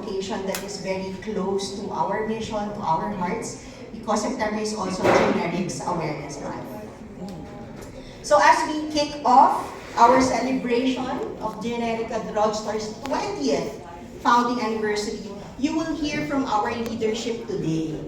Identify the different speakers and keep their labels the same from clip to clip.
Speaker 1: occasion that is very close to our mission, to our hearts, because September is also Generics Awareness Month. So as we kick off our celebration of Generika Drugstore's 20th founding anniversary, you will hear from our leadership today.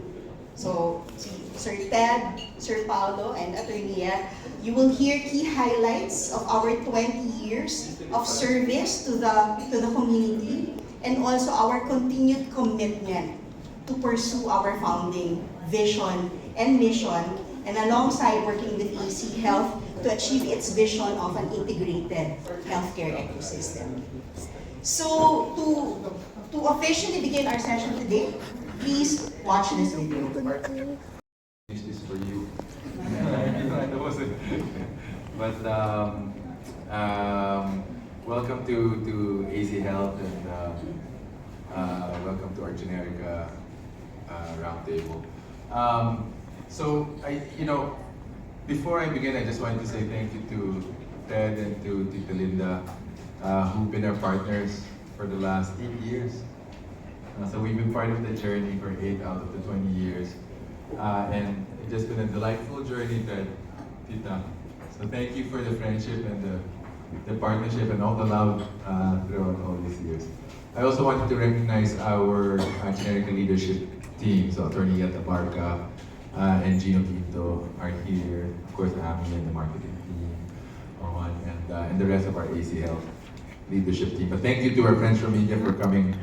Speaker 1: So, si Sir Ted, Sir Paulo, and Attorney Ed, you will hear key highlights of our 20 years of service to the community, and also our continued commitment to pursue our founding vision and mission, and alongside working with AC Health to achieve its vision of an integrated healthcare ecosystem. So, to officially begin our session today, please watch this video.
Speaker 2: This is for you. But welcome to AC Health, and welcome to our Generika roundtable. So before I begin, I just wanted to say thank you to Ted and to Tita Linda, who've been our partners for the last 8 years. So we've been part of the journey for 8 out of the 20 years. And it's just been a delightful journey, Ted, Tita. So thank you for the friendship and the partnership and all the love throughout all these years. I also wanted to recognize our Generika leadership team. So Attorney Yeta Barca and Gino Quinto are here. Of course, Ami and the marketing team, Oman, and the rest of our AC Health leadership team. But thank you to our friends from media for coming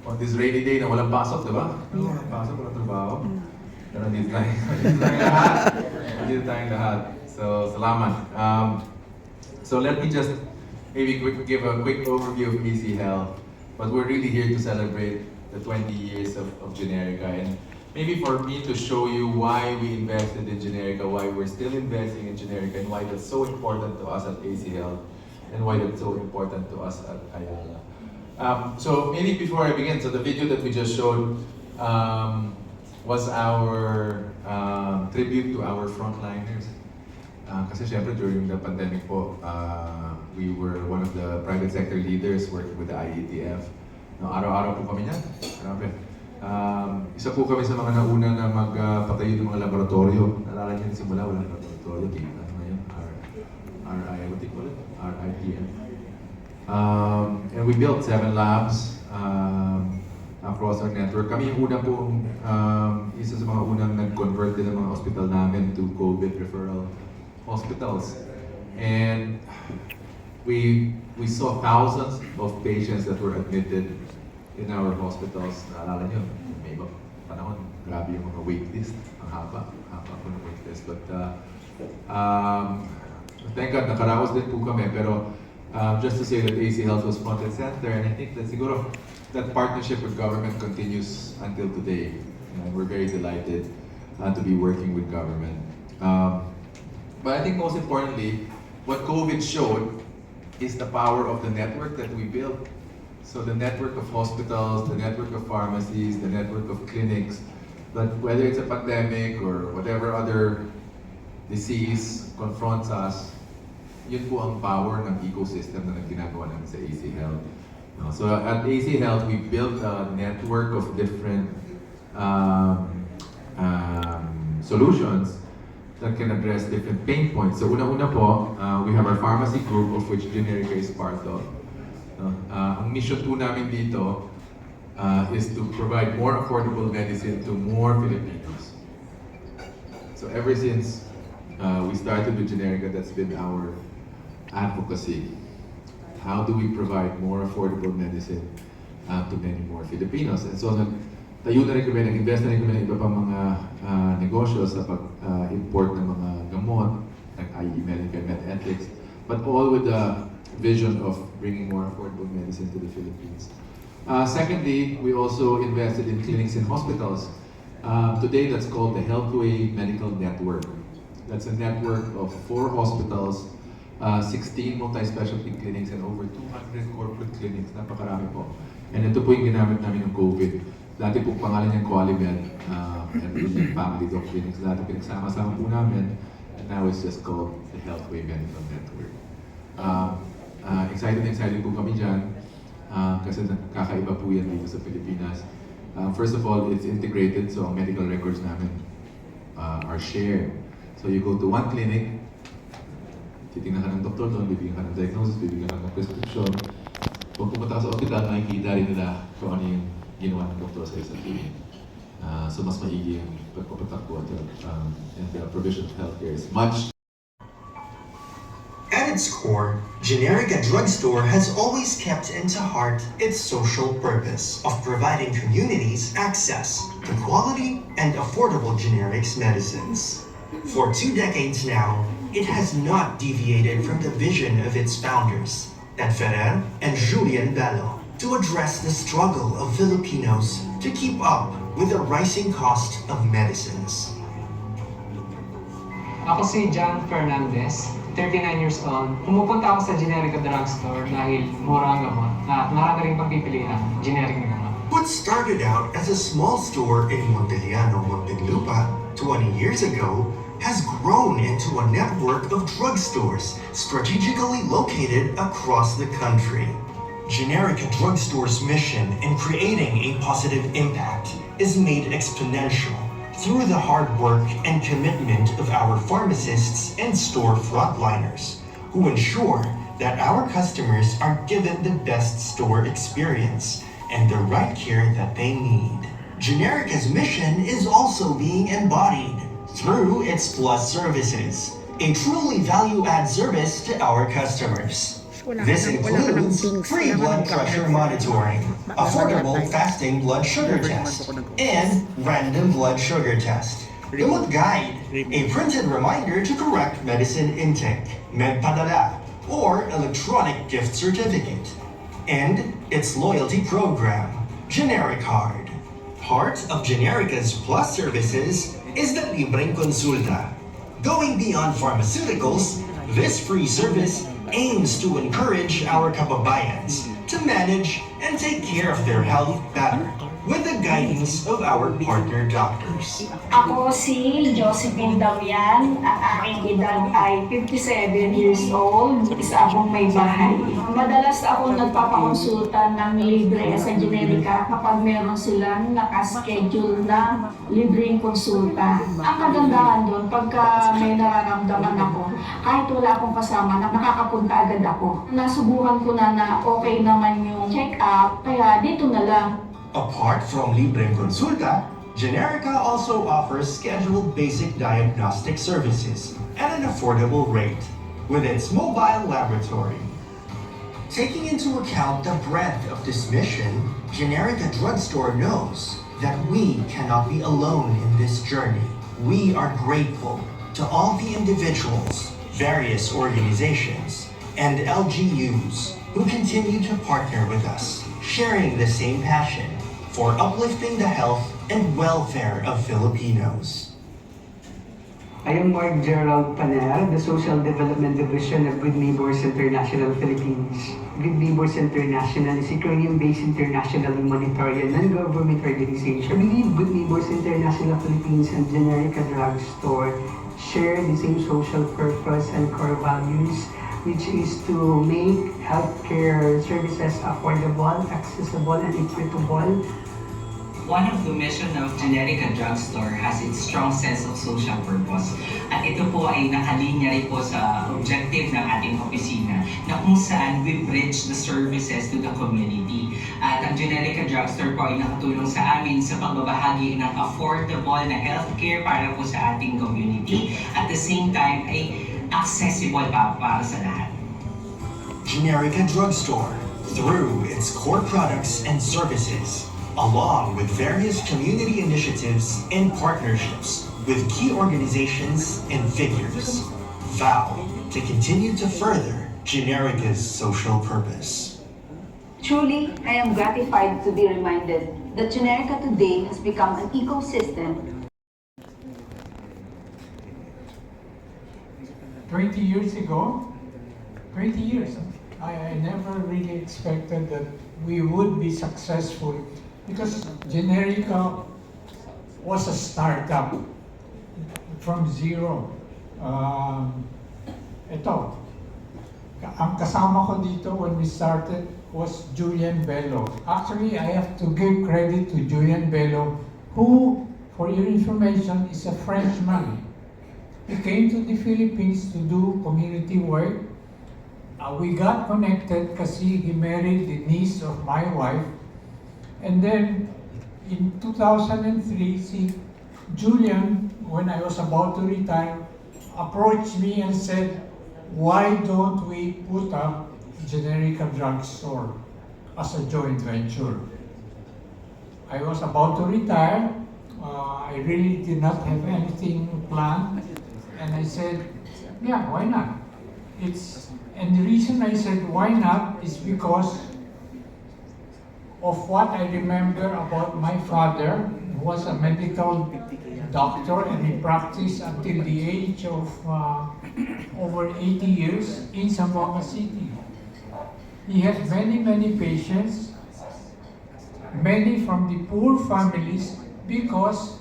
Speaker 2: on this rainy day na walang pasok, di ba? Walang pasok, walang trabaho. Pero nandito tayong lahat. Nandito tayong lahat. So, salamat. So let me just maybe give a quick overview of AC Health. But we're really here to celebrate the 20 years of Generika. And maybe for me to show you why we invested in Generika, why we're still investing in Generika, and why that's so important to us at AC Health, and why that's so important to us at Ayala. So maybe before I begin, so the video that we just showed was our tribute to our frontliners. Kasi syempre during the pandemic po, we were one of the private sector leaders working with the IETF. No, araw-araw po kami niyan. Grabe. Isa po kami sa mga nauna na magpatayo ng mga laboratorio. Nalala niyo simula, walang laboratorio. Ano ngayon? what do you call it? RIPM. And we built 7 labs across our network. Kami yung una pong, isa sa mga unang nag-convert din ng mga hospital namin to COVID referral hospitals. And we saw thousands of patients that were admitted in our hospitals. Naalala nyo, may iba panahon, grabe yung mga waitlist. Ang haba po ng waitlist. But thank God, nakaraos din po kami. Pero just to say that AC Health was front and center, and I think that siguro that partnership with government continues until today. And we're very delighted to be working with government. But I think most importantly, what COVID showed is the power of the network that we built. So the network of hospitals, the network of pharmacies, the network of clinics, that whether it's a pandemic or whatever other disease confronts us, yun po ang power ng ecosystem na ginagawa namin sa AC Health. So at AC Health, we built a network of different solutions that can address different pain points. So una-una po, we have our pharmacy group, of which Generika is part of. Ang mission po namin dito is to provide more affordable medicine to more Filipinos. So ever since we started with Generika, that's been our advocacy. How do we provide more affordable medicine to many more Filipinos? And so tayo na rin kami, nag-invest na rin kami ng iba pang mga negosyo sa pag-import ng mga gamot, like i.e. Medical Ethics, but all with the vision of bringing more affordable medicine to the Philippines. Secondly, we also invested in clinics and hospitals. Today, that's called the Healthway Medical Network. That's a network of 4 hospitals, 16 multi-specialty clinics, and over 200 corporate clinics. Napakarami po. And ito po yung ginamit namin ng COVID. Dati po pangalan niyang Qualimed, and yung family doc clinics. Dati pinagsama-sama po namin. And now it's just called the Healthway Medical Network. Excited po kami dyan. kasi kakaiba po yan dito sa Pilipinas. First of all, it's integrated, so ang medical records namin are shared. So you go to one clinic, titingnan ka ng doktor doon, bibigyan ka ng diagnosis, bibigyan ka ng prescription. Pag pumunta ka sa ospital, makikita rin nila kung ano yung ginawa ng doktor sa isang clinic. So mas maigi yung pagpapatakbo and the provision of healthcare is much.
Speaker 3: At its core, Generika Drugstore has always kept into heart its social purpose of providing communities access to quality and affordable generics medicines. For 2 decades now, it has not deviated from the vision of its founders, Ed Ferrer and Julian Bello, to address the struggle of Filipinos to keep up with the rising cost of medicines.
Speaker 4: Ako si John Fernandez, 39 years old. Pumupunta ako sa Generika Drugstore dahil mura ang gamot at marami rin pagpipilian, generic na gamot.
Speaker 3: What started out as a small store in Monteliano, Muntinlupa 20 years ago has grown into a network of drugstores strategically located across the country. Generika Drugstore's mission in creating a positive impact is made exponential through the hard work and commitment of our pharmacists and store frontliners, who ensure that our customers are given the best store experience and the right care that they need. Generika's mission is also being embodied through its Plus services, a truly value-add service to our customers. This includes free blood pressure monitoring, affordable fasting blood sugar test, and random blood sugar test. Gamot Guide, a printed reminder to correct medicine intake, Medpadala, or electronic gift certificate. And its loyalty program, Generic Card. Part of Generika's Plus services is the Libreng Consulta. Going beyond pharmaceuticals, this free service aims to encourage our kababayans to manage and take care of their health better with the guidance of our partner doctors.
Speaker 5: Ako si Josephine Damian. Ang aking edad ay 57 years old. Isa akong may bahay. Madalas ako nagpapakonsulta ng libre sa Generika kapag meron silang nakaschedule na libreng konsulta. Ang kagandahan doon, pagka may nararamdaman ako, kahit wala akong kasama, nakakapunta agad ako. Nasubukan ko na okay naman yung check-up, kaya dito na lang.
Speaker 3: Apart from Libreng Consulta, Generika also offers scheduled basic diagnostic services at an affordable rate with its mobile laboratory. Taking into account the breadth of this mission, Generika Drugstore knows that we cannot be alone in this journey. We are grateful to all the individuals, various organizations, and LGUs who continue to partner with us, sharing the same passion for uplifting the health and welfare of Filipinos.
Speaker 4: I am Mark Gerald Paner, the Social Development Division of Good Neighbors International Philippines. Good Neighbors International is a Korean-based international humanitarian non-government organization. I believe Good Neighbors International Philippines and Generika Drugstore share the same social purpose and core values, which is to make healthcare services affordable, accessible, and equitable.
Speaker 6: One of the mission of Generika Drugstore has its strong sense of social purpose. At ito po ay nakalinya rin po sa objective ng ating opisina na kung saan we bridge the services to the community. At ang Generika Drugstore po ay nakatulong sa amin sa pagbabahagi ng affordable na healthcare para po sa ating community. At the same time ay accessible pa para sa lahat.
Speaker 3: Generika Drugstore, through its core products and services, along with various community initiatives and partnerships with key organizations and figures, vow to continue to further Generika's social purpose.
Speaker 7: Truly, I am gratified to be reminded that Generika today has become an ecosystem.
Speaker 8: 20 years ago, 20 years, I never really expected that we would be successful because Generika was a startup from zero. Ito, ang kasama ko dito when we started, was Julian Bello. Actually, I have to give credit to Julian Bello, who, for your information, is a Frenchman. He came to the Philippines to do community work. We got connected because he married the niece of my wife. And then in 2003, Julian, when I was about to retire, approached me and said, why don't we put up Generika Drugstore as a joint venture? I was about to retire. I really did not have anything planned. And I said, yeah, why not? And the reason I said why not is because of what I remember about my father, who was a medical doctor and he practiced until the age of over 80 years in Zamboanga City. He had many patients, many from the poor families, because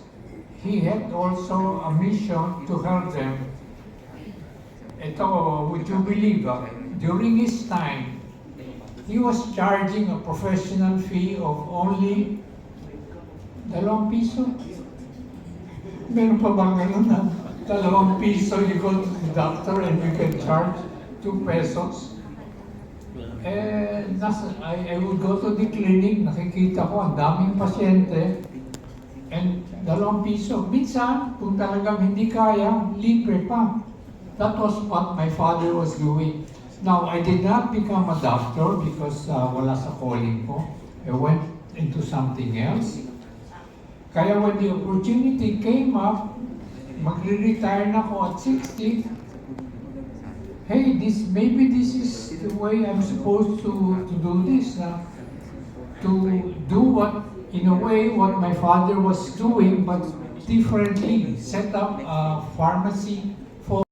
Speaker 8: he had also a mission to help them. Ito, would you believe, during his time, he was charging a professional fee of only ₱2. Meron pa bang ganun na ₱2 you go to the doctor and you can charge ₱2? I would go to the clinic, nakikita ko ang daming pasyente, and ₱2. Minsan, kung talagang hindi kaya, libre pa. That was what my father was doing. Now, I did not become a doctor because wala sa calling ko. I went into something else. Kaya when the opportunity came up, magre-retire na ako at 60, hey, maybe this is the way I'm supposed to do this. To do in a way, what my father was doing, but differently. Set up a pharmacy for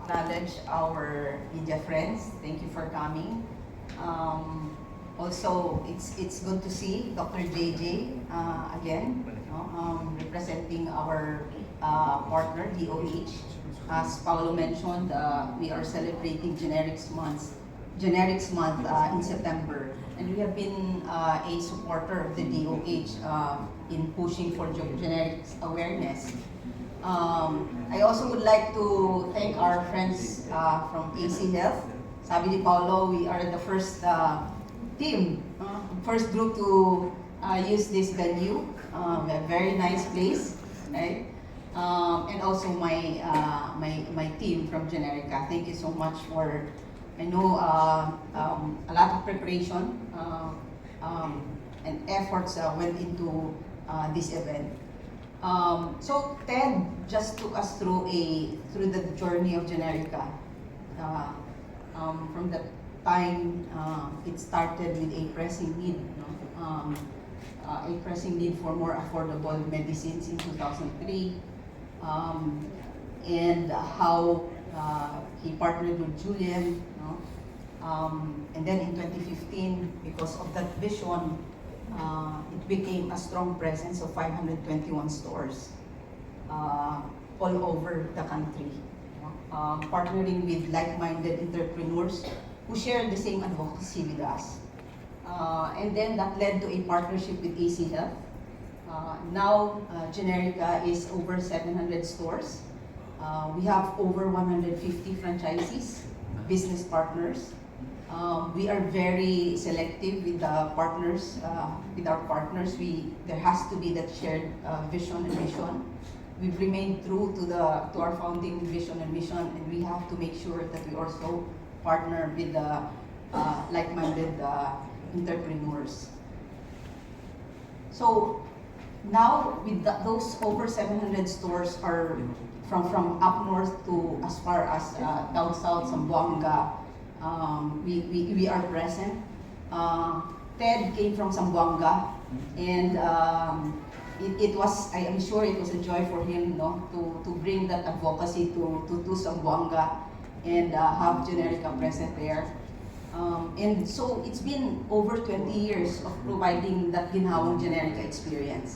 Speaker 1: Acknowledge our media friends. Thank you for coming. Also, it's good to see Dr. JJ again, representing our partner DOH. As Paolo mentioned, we are celebrating Generics Month in September, and we have been a supporter of the DOH in pushing for generics awareness. I also would like to thank our friends from AC Health. Sabi ni Paolo, we are the first team, first group to use this venue. A very nice place, right? And also my team from Generika. Thank you so much for, I know a lot of preparation and efforts went into this event. So Ted just took us through the journey of Generika. From the time it started with a pressing need, a pressing need for more affordable medicines in 2003, and how he partnered with Julian, and then in 2015, because of that vision, it became a strong presence of 521 stores all over the country, partnering with like-minded entrepreneurs who share the same advocacy with us. And then that led to a partnership with AC Health. Now, Generika is over 700 stores. We have over 150 franchisees, business partners. We are very selective with the partners. With our partners, there has to be that shared vision and mission. We've remained true to our founding vision and mission, and we have to make sure that we also partner with the like-minded entrepreneurs. So now, with those over 700 stores are from up north to as far as down south, Zamboanga, we are present. Ted came from Zamboanga, and I am sure it was a joy for him, to bring that advocacy to Zamboanga and have Generika present there. And so it's been over 20 years of providing that Ginhawa Generika experience.